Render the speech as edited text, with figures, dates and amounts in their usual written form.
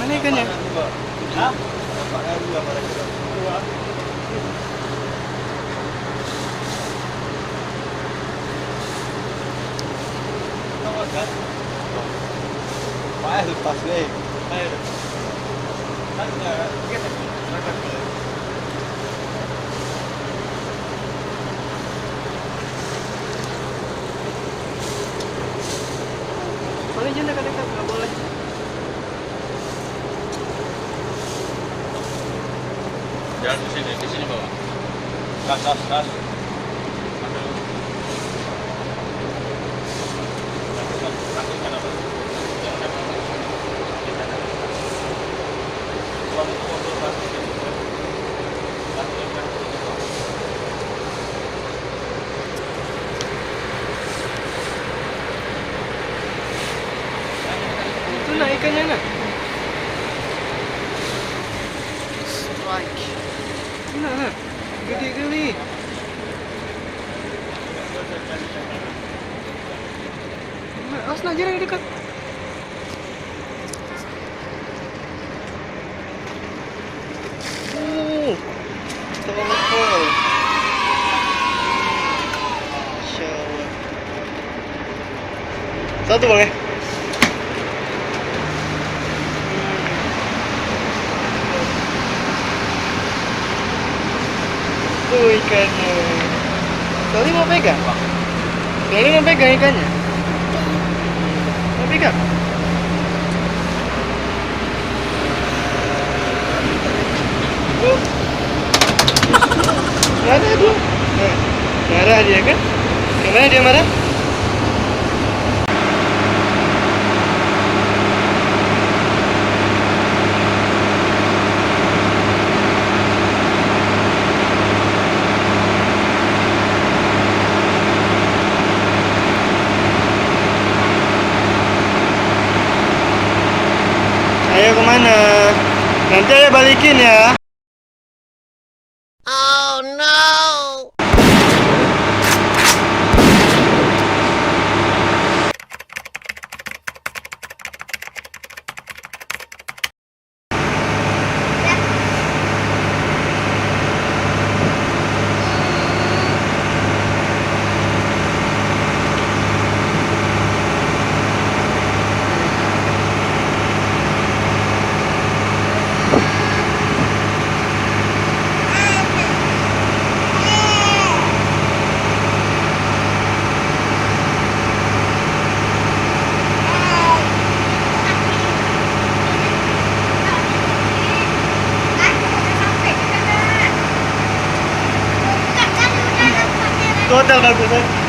Mana ikannya? Hah? Dua. Pak lepas deh. Ayo. Kan kita berangkat ke Boleh jangan dekat-dekat, nggak boleh. Jangan di sini bawa. Kas. Itu nah ikannya nah. Strike. Nah, gede kali. Nah, awas nah jarang dekat. Tongkol. Insyaallah. Satu bang ya. Tuh ikannya. Tadi mau pegang? Tadi mau pegang ikannya? Mau pegang? Marah dia. Marah dia kan? Gimana dia marah? Ayo kemana? Nanti ayo balikin ya. Oh no! Total bagus kan?